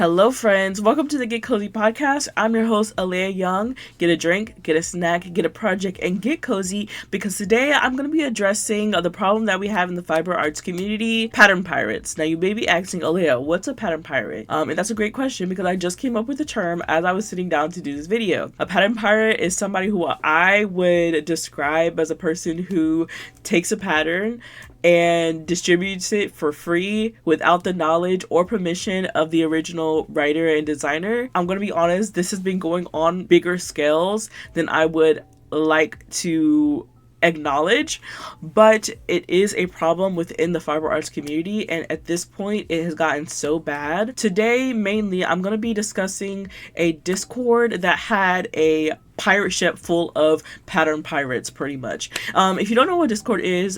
Hello, friends. Welcome to the Get Cozy podcast. I'm your host, Alea Young. Get a drink, get a snack, get a project, and get cozy because today I'm going to be addressing the problem that we have in the fiber arts community, pattern pirates. Now, you may be asking, Alea, what's a pattern pirate? And that's a great question because I just came up with the term as I was sitting down to do this video. A pattern pirate is somebody who I would describe as a person who takes a pattern and distributes it for free without the knowledge or permission of the original writer and designer. I'm going to be honest, this has been going on bigger scales than I would like to acknowledge, but it is a problem within the fiber arts community, and at this point it has gotten so bad. Today, mainly, I'm going to be discussing a Discord that had a pirate ship full of pattern pirates, pretty much. If you don't know what Discord is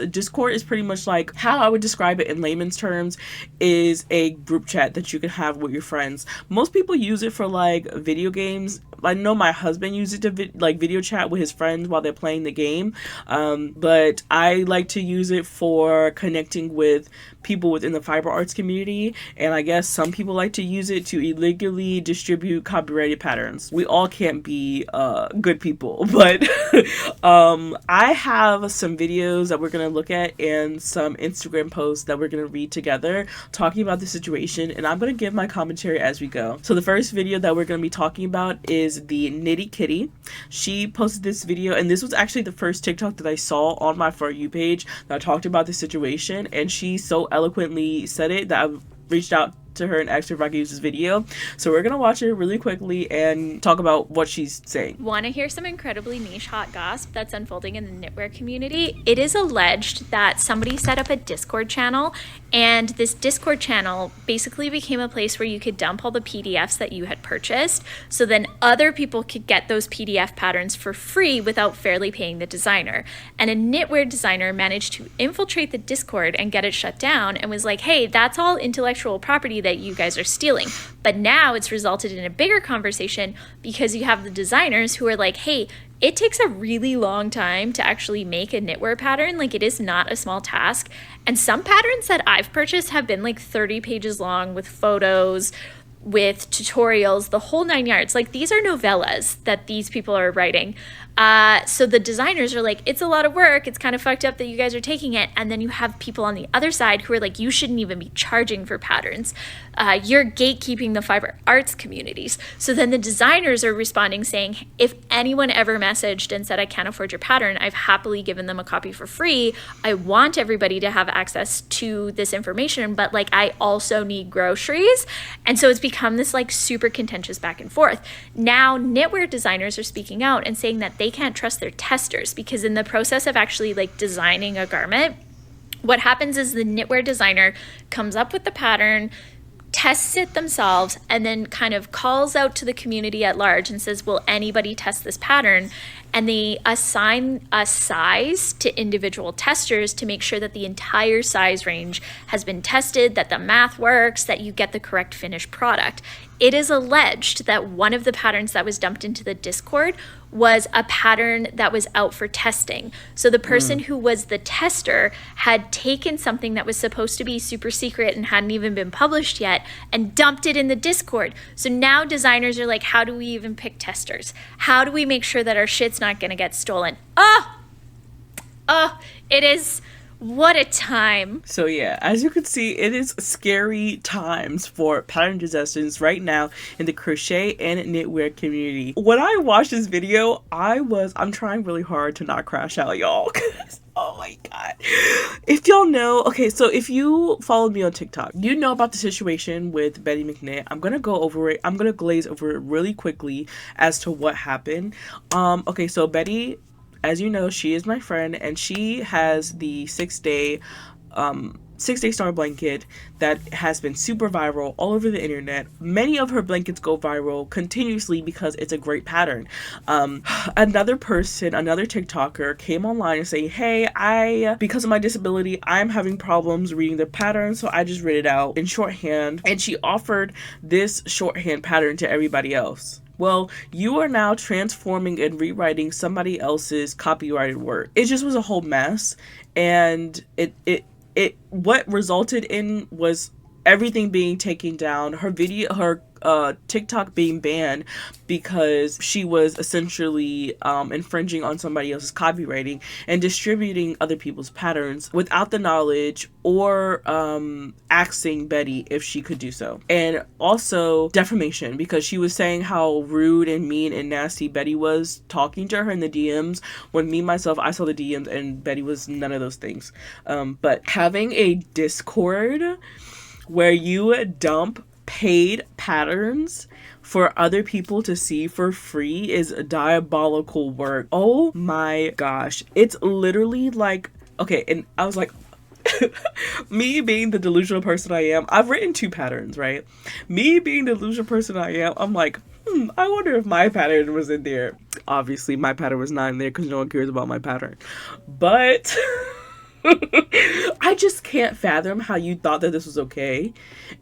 pretty much like, how I would describe it in layman's terms, is a group chat that you can have with your friends. Most people use it for like video games. I know my husband uses it to video chat with his friends while they're playing the game, but I like to use it for connecting with people within the fiber arts community, and I guess some people like to use it to illegally distribute copyrighted patterns. We all can't be good people, but I have some videos that we're going to look at and some Instagram posts that we're going to read together talking about the situation, and I'm going to give my commentary as we go. So the first video that we're going to be talking about is the Nitty Kitty. She posted this video, and this was actually the first TikTok that I saw on my For You page that talked about the situation, and she so eloquently said it that I reached out to her and asked her if I could use this video. So we're gonna watch it really quickly and talk about what she's saying. Want to hear some incredibly niche hot gossip that's unfolding in the knitwear community? It is alleged that somebody set up a Discord channel, and this Discord channel basically became a place where you could dump all the PDFs that you had purchased, so then other people could get those PDF patterns for free without fairly paying the designer. And a knitwear designer managed to infiltrate the Discord and get it shut down and was like, hey, that's all intellectual property that you guys are stealing. But now it's resulted in a bigger conversation because you have the designers who are like, hey, it takes a really long time to actually make a knitwear pattern. Like, it is not a small task. And some patterns that I've purchased have been like 30 pages long with photos, with tutorials, the whole 9 yards. Like, these are novellas that these people are writing. So the designers are like, it's a lot of work. It's kind of fucked up that you guys are taking it. And then you have people on the other side who are like, you shouldn't even be charging for patterns. You're gatekeeping the fiber arts communities. So then the designers are responding saying, if anyone ever messaged and said, I can't afford your pattern, I've happily given them a copy for free. I want everybody to have access to this information, but like, I also need groceries. And so it's become this like super contentious back and forth. Now knitwear designers are speaking out and saying that they can't trust their testers because in the process of actually like designing a garment, what happens is the knitwear designer comes up with the pattern, tests it themselves, and then kind of calls out to the community at large and says, will anybody test this pattern? And they assign a size to individual testers to make sure that the entire size range has been tested, that the math works, that you get the correct finished product. It is alleged that one of the patterns that was dumped into the Discord was a pattern that was out for testing. So the person who was the tester had taken something that was supposed to be super secret and hadn't even been published yet and dumped it in the Discord. So now designers are like, how do we even pick testers? How do we make sure that our shit's not gonna get stolen? It is, what a time. So yeah, as you can see, it is scary times for pattern designers right now in the crochet and knitwear community. When I watched this video, I'm trying really hard to not crash out, y'all. Oh my god. If y'all know, okay, so if you followed me on TikTok, you know about the situation with Betty McKnit. I'm gonna go over it. I'm gonna glaze over it really quickly as to what happened. Okay, so Betty, as you know, she is my friend, and she has the 6-day star blanket that has been super viral all over the internet. Many of her blankets go viral continuously because it's a great pattern. Another TikToker came online and saying, hey, because of my disability, I'm having problems reading the pattern, so I just read it out in shorthand, and she offered this shorthand pattern to everybody else. Well, you are now transforming and rewriting somebody else's copyrighted work. It just was a whole mess, and what resulted in was everything being taken down. Her TikTok being banned because she was essentially infringing on somebody else's copywriting and distributing other people's patterns without the knowledge or asking Betty if she could do so. And also defamation, because she was saying how rude and mean and nasty Betty was talking to her in the DMs, when me myself, I saw the DMs and Betty was none of those things. But having a Discord where you dump paid patterns for other people to see for free is diabolical work. Oh my gosh. It's literally like, okay, and I was like, me being the delusional person I am, I've written 2 patterns, right? Me being the delusional person I am, I'm like, I wonder if my pattern was in there. Obviously, my pattern was not in there because no one cares about my pattern. But I just can't fathom how you thought that this was okay.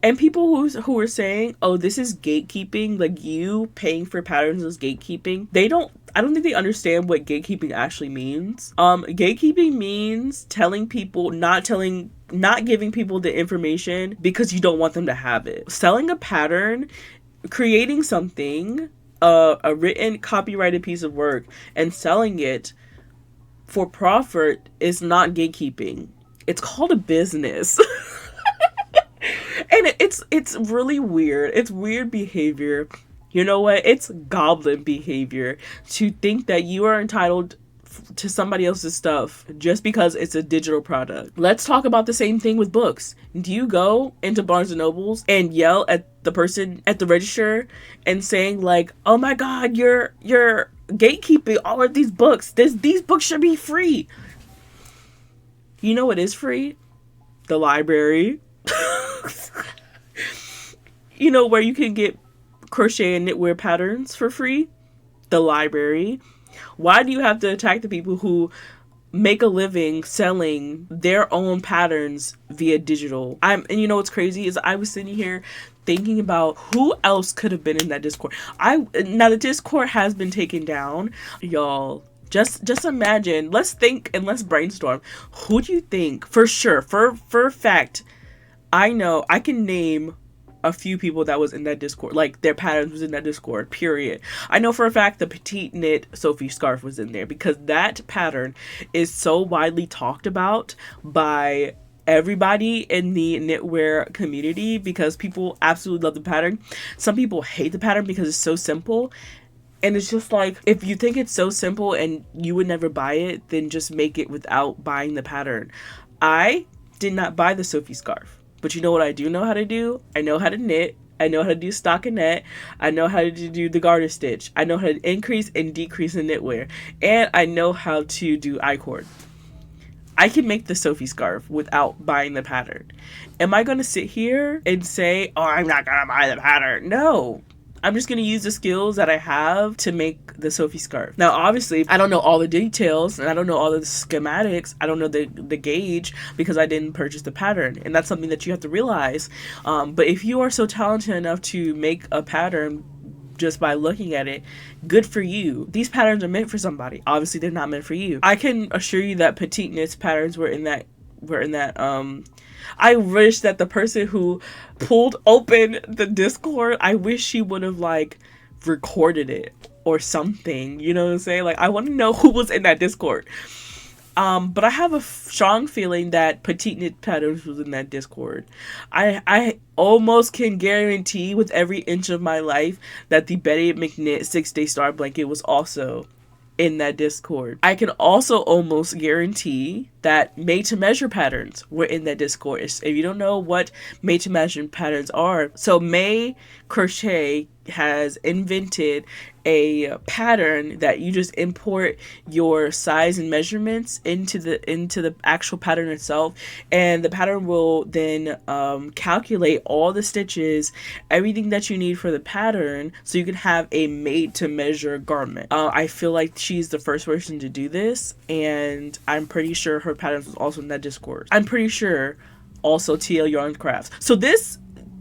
And people who were saying, oh, this is gatekeeping, like you paying for patterns is gatekeeping. I don't think they understand what gatekeeping actually means. Gatekeeping means telling people, not giving people the information because you don't want them to have it. Selling a pattern, creating something, a written copyrighted piece of work and selling it for profit is not gatekeeping. It's called a business. And it's really weird. It's weird behavior. You know what? It's goblin behavior to think that you are entitled to somebody else's stuff just because it's a digital product. Let's talk about the same thing with books. Do you go into Barnes and Nobles and yell at the person at the register and saying like, oh my God, you're gatekeeping all of these books. These books should be free. You know what is free? The library. You know where you can get crochet and knitwear patterns for free? The library. Why do you have to attack the people who make a living selling their own patterns via digital? And you know what's crazy is I was sitting here thinking about who else could have been in that Discord. Now the Discord has been taken down, y'all. Just imagine. Let's think and let's brainstorm. Who do you think for sure, for a fact? I know I can name a few people that was in that Discord, like their patterns was in that Discord, period. I know for a fact the petite knit Sophie scarf was in there because that pattern is so widely talked about by everybody in the knitwear community because people absolutely love the pattern. Some people hate the pattern because it's so simple. And it's just like, if you think it's so simple and you would never buy it, then just make it without buying the pattern. I did not buy the Sophie scarf. But you know what I do know how to do? I know how to knit. I know how to do stockinette. I know how to do the garter stitch. I know how to increase and decrease in knitwear. And I know how to do I-cord. I can make the Sophie scarf without buying the pattern. Am I going to sit here and say, oh, I'm not going to buy the pattern? No. I'm just going to use the skills that I have to make the Sophie scarf. Now, obviously, I don't know all the details and I don't know all the schematics. I don't know the gauge because I didn't purchase the pattern. And that's something that you have to realize. But if you are so talented enough to make a pattern just by looking at it, good for you. These patterns are meant for somebody. Obviously, they're not meant for you. I can assure you that petite knits patterns were in that I wish that the person who pulled open the Discord, I wish she would have like recorded it or something, you know what I'm saying? Like, I want to know who was in that Discord. But I have a strong feeling that petite knit patterns was in that Discord. I almost can guarantee with every inch of my life that the Betty McKnit 6-Day Star Blanket was also in that Discord. I can also almost guarantee that made to measure patterns were in that Discord. If you don't know what made to measure patterns are, so May Crochet has invented a pattern that you just import your size and measurements into the actual pattern itself, and the pattern will then calculate all the stitches, everything that you need for the pattern, so you can have a made to measure garment. I feel like she's the first person to do this, and I'm pretty sure her patterns was also in that Discord. I'm pretty sure also TL Yarn Crafts. So this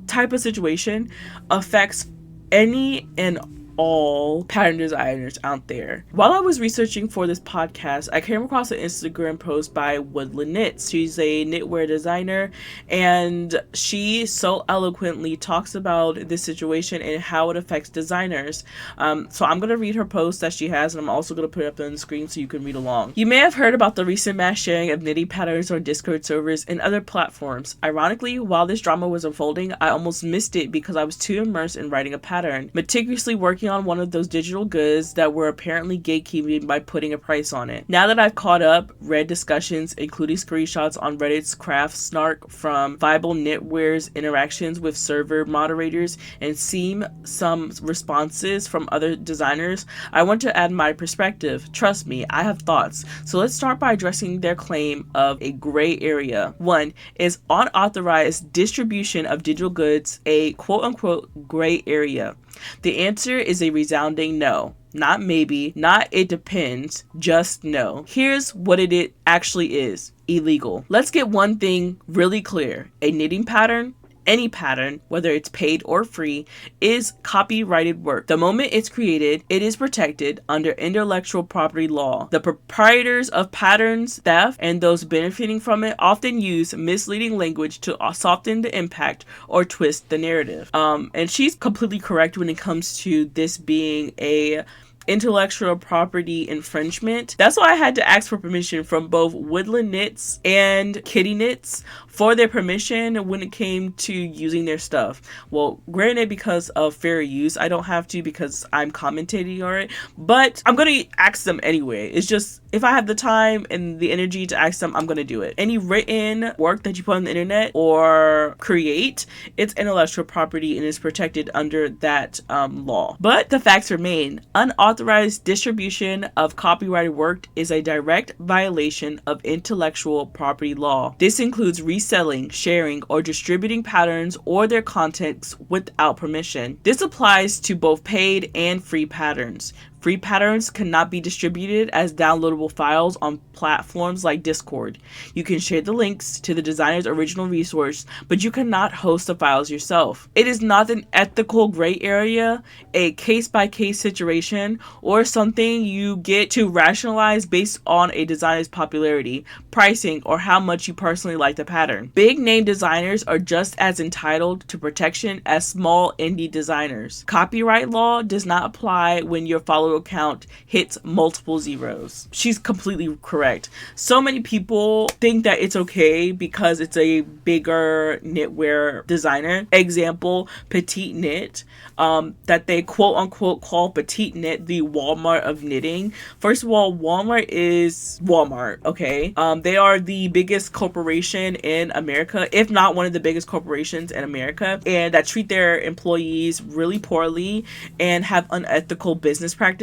type of situation affects any and all pattern designers out there. While I was researching for this podcast, I came across an Instagram post by Woodland Knits. She's a knitwear designer, and she so eloquently talks about this situation and how it affects designers. So I'm going to read her post that she has, and I'm also going to put it up on the screen so you can read along. You may have heard about the recent mass sharing of knitting patterns on Discord servers and other platforms. Ironically, while this drama was unfolding, I almost missed it because I was too immersed in writing a pattern, meticulously working on one of those digital goods that were apparently gatekeeping by putting a price on it. Now that I've caught up, read discussions, including screenshots on Reddit's Craft Snark from Viable Knitwear's interactions with server moderators, and seen some responses from other designers, I want to add my perspective. Trust me, I have thoughts. So let's start by addressing their claim of a gray area. One, is unauthorized distribution of digital goods a quote-unquote gray area? The answer is a resounding no. Not maybe, not it depends, just no. Here's what it actually is: illegal. Let's get one thing really clear. A knitting pattern, any pattern, whether it's paid or free, is copyrighted work. The moment it's created, it is protected under intellectual property law. The proprietors of patterns, theft, and those benefiting from it often use misleading language to soften the impact or twist the narrative. And she's completely correct when it comes to this being a intellectual property infringement. That's why I had to ask for permission from both Woodland Knits and Kitty Knits for their permission when it came to using their stuff. Well, granted, because of fair use, I don't have to because I'm commentating on it, but I'm gonna ask them anyway. It's just, if I have the time and the energy to ask them, I'm gonna do it. Any written work that you put on the internet or create, it's intellectual property and is protected under that law. But the facts remain: unauthorized distribution of copyrighted work is a direct violation of intellectual property law. This includes reselling, sharing, or distributing patterns or their contents without permission. This applies to both paid and free patterns. Free patterns cannot be distributed as downloadable files on platforms like Discord. You can share the links to the designer's original resource, but you cannot host the files yourself. It is not an ethical gray area, a case-by-case situation, or something you get to rationalize based on a designer's popularity, pricing, or how much you personally like the pattern. Big name designers are just as entitled to protection as small indie designers. Copyright law does not apply when your follower account hits multiple zeros. She's completely correct. So many people think that it's okay because it's a bigger knitwear designer. Example, Petite Knit, that they quote unquote call Petite Knit the Walmart of knitting. First of all, Walmart is Walmart, okay? They are the biggest corporation in America, if not one of the biggest corporations in America, and that treat their employees really poorly and have unethical business practices.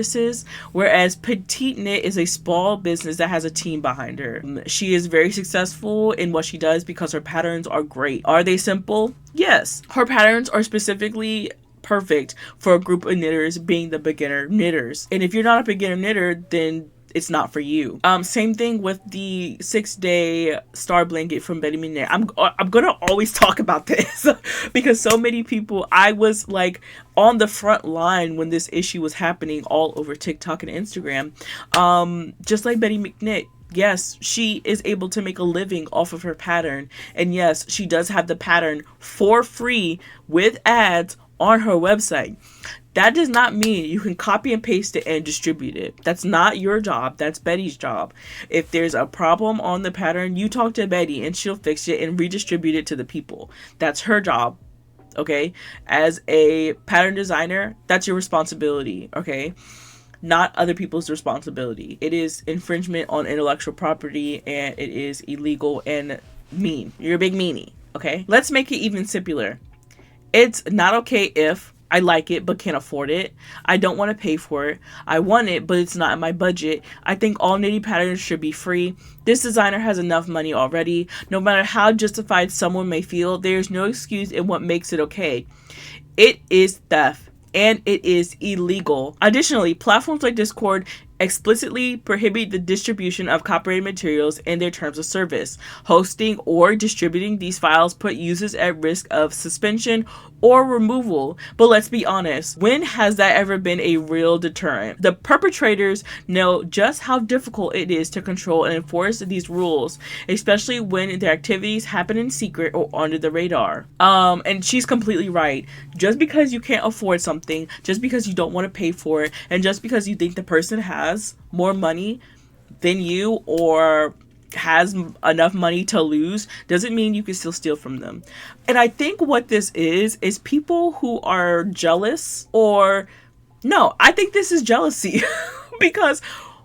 Whereas Petite Knit is a small business that has a team behind her. She is very successful in what she does because her patterns are great. Are they simple? Yes. Her patterns are specifically perfect for a group of knitters, being the beginner knitters. And if you're not a beginner knitter, then it's not for you. Same thing with the 6-day star blanket from Betty McKnit. I'm gonna always talk about this because so many people, I was like on the front line when this issue was happening all over TikTok and Instagram. Just like Betty McKnit. Yes, she is able to make a living off of her pattern. And yes, she does have the pattern for free with ads on her website. That does not mean you can copy and paste it and distribute it. That's not your job. That's Betty's job. If there's a problem on the pattern, you talk to Betty and she'll fix it and redistribute it to the people. That's her job. Okay? As a pattern designer, that's your responsibility. Okay? Not other people's responsibility. It is infringement on intellectual property and it is illegal and mean. You're a big meanie. Okay? Let's make it even simpler. It's not okay if I like it but can't afford it. I don't want to pay for it. I want it but it's not in my budget. I think all knitting patterns should be free. This designer has enough money already. No matter how justified someone may feel, there's no excuse in what makes it okay. It is theft and it is illegal. Additionally, platforms like Discord explicitly prohibit the distribution of copyrighted materials in their terms of service. Hosting or distributing these files put users at risk of suspension or removal. But let's be honest, when has that ever been a real deterrent? The perpetrators know just how difficult it is to control and enforce these rules, especially when their activities happen in secret or under the radar. And she's completely right. Just because you can't afford something, just because you don't want to pay for it, and just because you think the person has more money than you or has enough money to lose doesn't mean you can still steal from them. And I think what this is people who are jealous, or no, I think this is jealousy. Because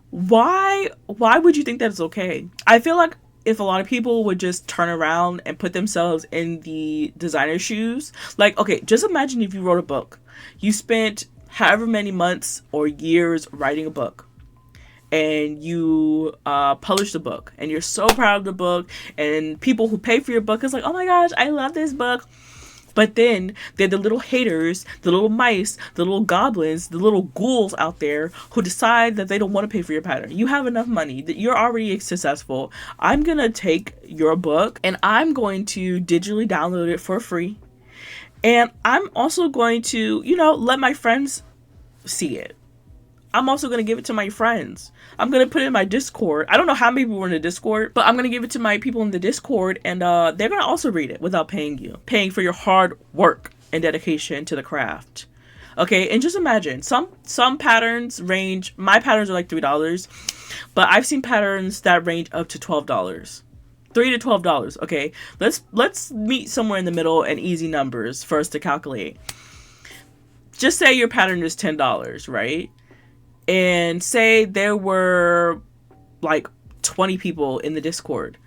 why would you think that it's okay? I feel like if a lot of people would just turn around and put themselves in the designer's shoes, like, okay, just imagine if you wrote a book. You spent however many months or years writing a book, and you publish the book, and you're so proud of the book, and people who pay for your book is like, oh my gosh, I love this book. But then they're the little haters, the little mice, the little goblins, the little ghouls out there who decide that they don't want to pay for your pattern. You have enough money, that you're already successful. I'm gonna take your book and I'm going to digitally download it for free, and I'm also going to, let my friends see it. I'm also going to give it to my friends. I'm going to put it in my Discord. I don't know how many people are in the Discord, but I'm going to give it to my people in the Discord, and they're going to also read it without paying for your hard work and dedication to the craft. Okay, and just imagine, some patterns range, my patterns are like $3, but I've seen patterns that range up to $12. $3 to $12, okay? Let's meet somewhere in the middle and easy numbers for us to calculate. Just say your pattern is $10, right? And say there were like 20 people in the Discord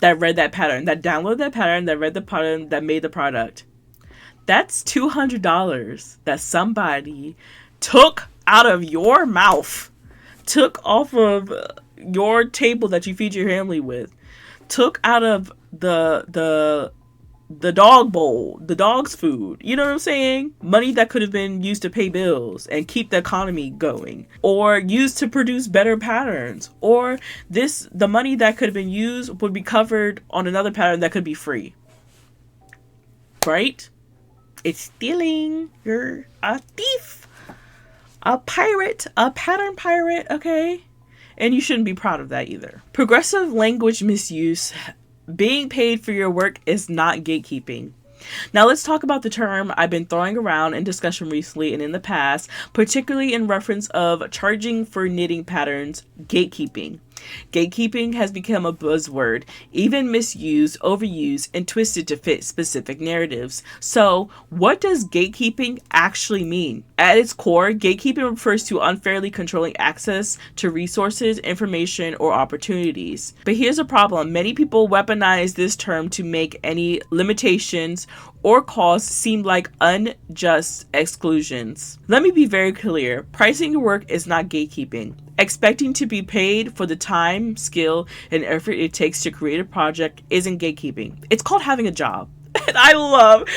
that read that pattern, that downloaded that pattern, that read the pattern, that made the product. That's $200 that somebody took out of your mouth, took off of your table that you feed your family with, took out of the dog bowl, the dog's food. You know what I'm saying? Money that could have been used to pay bills and keep the economy going, or used to produce better patterns, or the money that could have been used would be covered on another pattern that could be free. Right? It's stealing. You're a thief, a pirate, a pattern pirate, okay? And you shouldn't be proud of that either. Progressive language misuse. Being paid for your work is not gatekeeping. Now let's talk about the term I've been throwing around in discussion recently and in the past, particularly in reference of charging for knitting patterns, gatekeeping. Gatekeeping has become a buzzword, even misused, overused, and twisted to fit specific narratives. So, what does gatekeeping actually mean? At its core, gatekeeping refers to unfairly controlling access to resources, information, or opportunities. But here's a problem. Many people weaponize this term to make any limitations or costs seem like unjust exclusions. Let me be very clear. Pricing your work is not gatekeeping. Expecting to be paid for the time, skill, and effort it takes to create a project isn't gatekeeping. It's called having a job. And I love,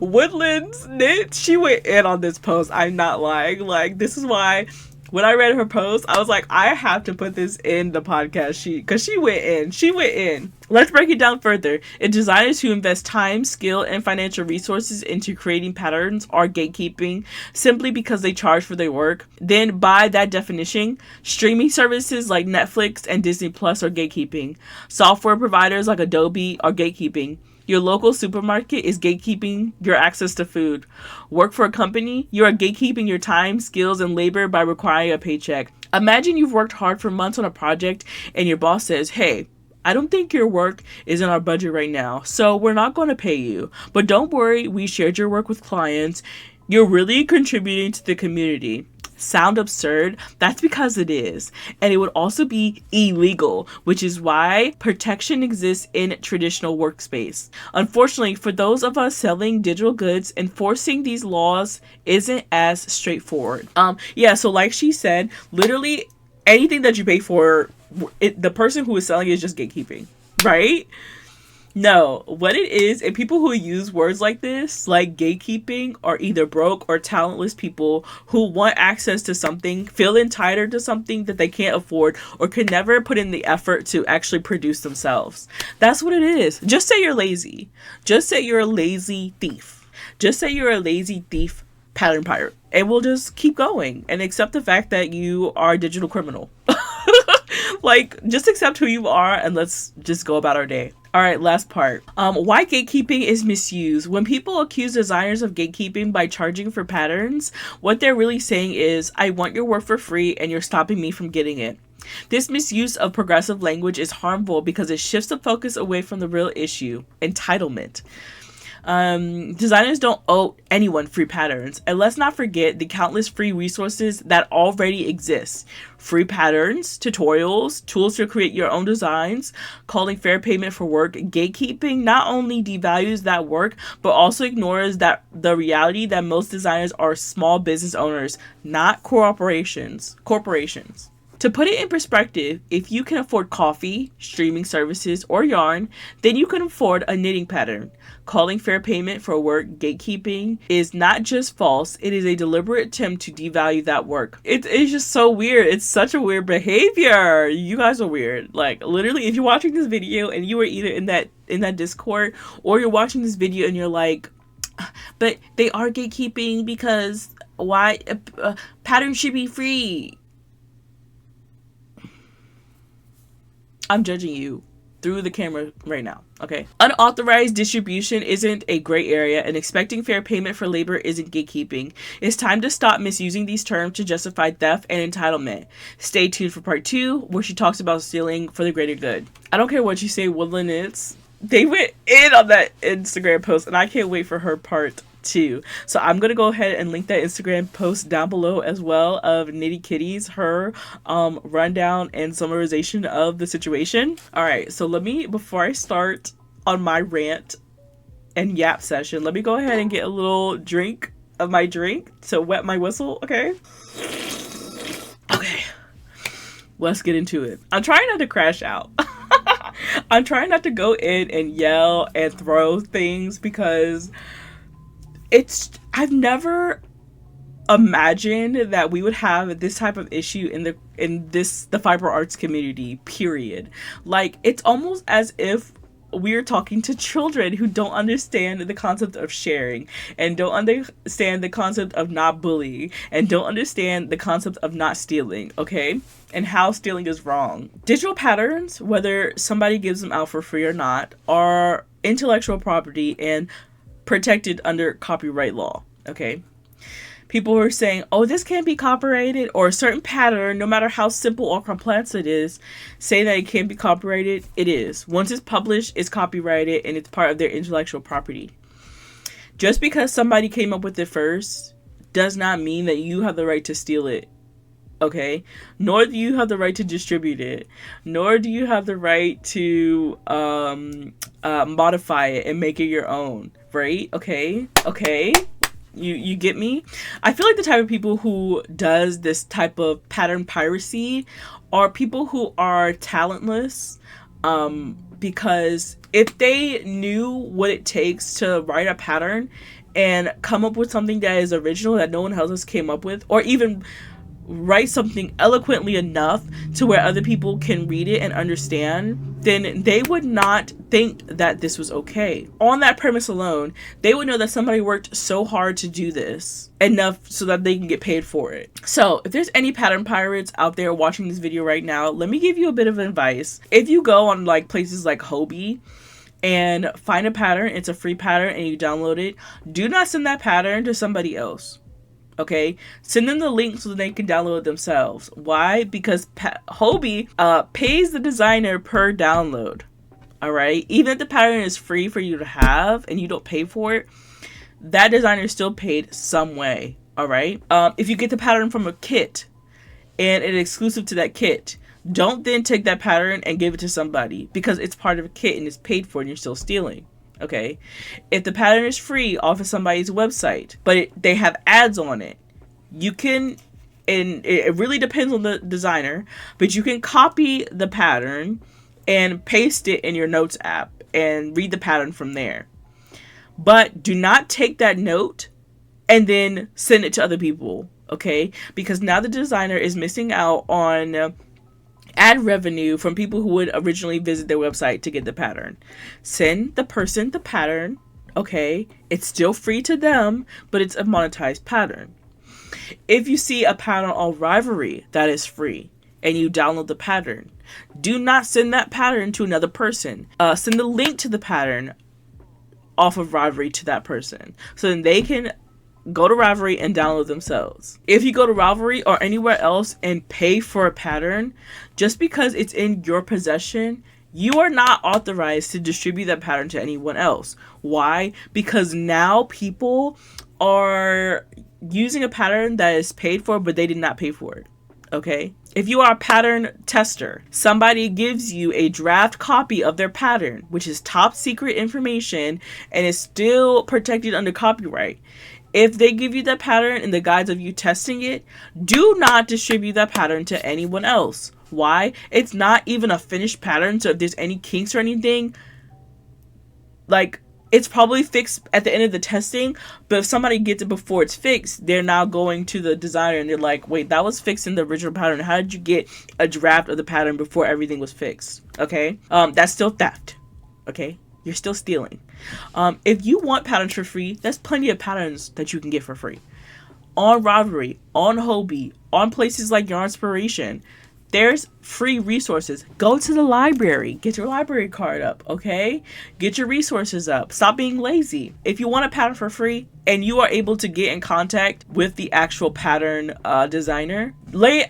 Woodlands Knit, she went in on this post. I'm not lying. Like, this is why when I read her post, I was like, I have to put this in the podcast sheet, because she went in. Let's break it down further. If designers who invest time, skill, and financial resources into creating patterns are gatekeeping simply because they charge for their work, then by that definition, streaming services like Netflix and Disney Plus are gatekeeping. Software providers like Adobe are gatekeeping. Your local supermarket is gatekeeping your access to food. Work for a company, you are gatekeeping your time, skills, and labor by requiring a paycheck. Imagine you've worked hard for months on a project and your boss says, hey, I don't think your work is in our budget right now, so we're not going to pay you. But don't worry, we shared your work with clients. You're really contributing to the community. Sound absurd? That's because it is. And it would also be illegal, which is why protection exists in traditional workspace. Unfortunately, for those of us selling digital goods, enforcing these laws isn't as straightforward. So like she said, literally anything that you pay for, the person who is selling it is just gatekeeping, right? No, what it is, and people who use words like this, like gatekeeping, are either broke or talentless people who want access to something, feel entitled to something that they can't afford, or can never put in the effort to actually produce themselves. That's what it is. Just say you're lazy. Just say you're a lazy thief. Just say you're a lazy thief pattern pirate, and we'll just keep going and accept the fact that you are a digital criminal. Like, just accept who you are and let's just go about our day. All right, last part. Why gatekeeping is misused. When people accuse designers of gatekeeping by charging for patterns, what they're really saying is, I want your work for free and you're stopping me from getting it. This misuse of progressive language is harmful because it shifts the focus away from the real issue, entitlement. Designers don't owe anyone free patterns. And let's not forget the countless free resources that already exist. Free patterns, tutorials, tools to create your own designs, calling fair payment for work. Gatekeeping not only devalues that work, but also ignores that the reality that most designers are small business owners, not corporations. To put it in perspective, if you can afford coffee, streaming services, or yarn, then you can afford a knitting pattern. Calling fair payment for work gatekeeping is not just false, it is a deliberate attempt to devalue that work. It's just so weird. It's such a weird behavior. You guys are weird. Like, literally, if you're watching this video and you are either in that Discord, or you're watching this video and you're like, but they are gatekeeping because why patterns should be free. I'm judging you through the camera right now, okay? Unauthorized distribution isn't a gray area, and expecting fair payment for labor isn't gatekeeping. It's time to stop misusing these terms to justify theft and entitlement. Stay tuned for part 2, where she talks about stealing for the greater good. I don't care what you say, Woodland is. They went in on that Instagram post, and I can't wait for her part 2. So I'm gonna go ahead and link that Instagram post down below as well of Nitty Kitty's, her rundown and summarization of the situation. All right, so before I start on my rant and yap session, let me go ahead and get a little drink of my drink to wet my whistle. Okay, let's get into it. I'm trying not to crash out. I'm trying not to go in and yell and throw things because I've never imagined that we would have this type of issue in the fiber arts community, period. Like, it's almost as if we're talking to children who don't understand the concept of sharing, and don't understand the concept of not bullying, and don't understand the concept of not stealing, okay? And how stealing is wrong. Digital patterns, whether somebody gives them out for free or not, are intellectual property and protected under copyright law, okay? People who are saying, oh, this can't be copyrighted, or a certain pattern, no matter how simple or complex it is, say that it can't be copyrighted, it is. Once it's published, it's copyrighted, and it's part of their intellectual property. Just because somebody came up with it first does not mean that you have the right to steal it, okay? Nor do you have the right to distribute it. Nor do you have the right to modify it and make it your own, right? Okay? You get me? I feel like the type of people who does this type of pattern piracy are people who are talentless, because if they knew what it takes to write a pattern and come up with something that is original that no one else came up with, or even write something eloquently enough to where other people can read it and understand, then they would not think that this was okay. On that premise alone, they would know that somebody worked so hard to do this enough so that they can get paid for it. So if there's any pattern pirates out there watching this video right now, let me give you a bit of advice. If you go on like places like Hobie and find a pattern, it's a free pattern, and you download it, do not send that pattern to somebody else. Okay, send them the link so that they can download it themselves. Why? Because Hobie pays the designer per download. All right, even if the pattern is free for you to have and you don't pay for it, that designer is still paid some way. All right. If you get the pattern from a kit and it's exclusive to that kit, don't then take that pattern and give it to somebody because it's part of a kit and it's paid for and you're still stealing. Okay, if the pattern is free off of somebody's website, but they have ads on it, you can, and it really depends on the designer, but you can copy the pattern and paste it in your notes app and read the pattern from there. But do not take that note and then send it to other people, okay? Because now the designer is missing out on ad revenue from people who would originally visit their website to get the pattern. Send the person the pattern, okay? It's still free to them, but it's a monetized pattern. If you see a pattern on Ravelry that is free and you download the pattern, do not send that pattern to another person. Send the link to the pattern off of Ravelry to that person so then they can go to Ravelry and download themselves. If you go to Ravelry or anywhere else and pay for a pattern, just because it's in your possession, you are not authorized to distribute that pattern to anyone else. Why? Because now people are using a pattern that is paid for, but they did not pay for it. Okay? If you are a pattern tester, somebody gives you a draft copy of their pattern, which is top secret information and is still protected under copyright. If they give you that pattern in the guise of you testing it, do not distribute that pattern to anyone else. Why? It's not even a finished pattern, so if there's any kinks or anything, like, it's probably fixed at the end of the testing, but if somebody gets it before it's fixed, they're now going to the designer and they're like, wait, that was fixed in the original pattern. How did you get a draft of the pattern before everything was fixed? Okay? That's still theft. Okay? You're still stealing. If you want patterns for free, there's plenty of patterns that you can get for free. On Ravelry, on Hobie, on places like Yarnspiration, there's free resources. Go to the library. Get your library card up, okay? Get your resources up. Stop being lazy. If you want a pattern for free and you are able to get in contact with the actual pattern designer, lay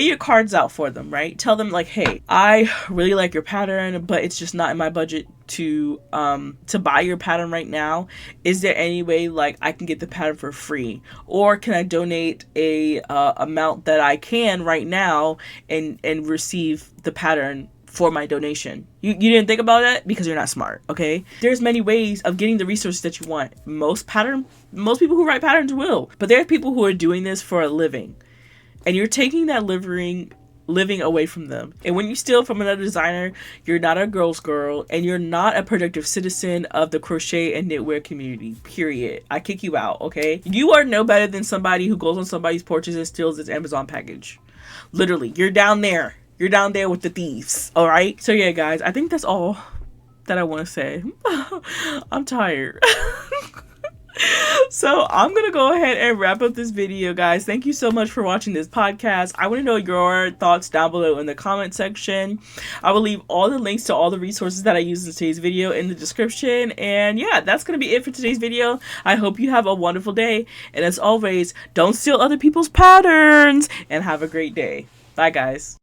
your cards out for them, right? Tell them like, hey, I really like your pattern, but it's just not in my budget to buy your pattern right now. Is there any way like I can get the pattern for free, or can I donate a amount that I can right now and receive the pattern for my donation? You didn't think about that because you're not smart, okay? There's many ways of getting the resources that you want. Most people who write patterns will, but there are people who are doing this for a living, and you're taking that living away from them. And when you steal from another designer, you're not a girl's girl, and you're not a productive citizen of the crochet and knitwear community, period. I kick you out, okay? You are no better than somebody who goes on somebody's porches and steals its Amazon package. Literally, you're down there. You're down there with the thieves, all right? So yeah, guys, I think that's all that I want to say. I'm tired. So I'm gonna go ahead and wrap up this video, guys. Thank you so much for watching this podcast. I want to know your thoughts down below in the comment section. I will leave all the links to all the resources that I used in today's video in the description. And yeah, that's gonna be it for today's video. I hope you have a wonderful day, and as always, don't steal other people's patterns, and have a great day. Bye, guys.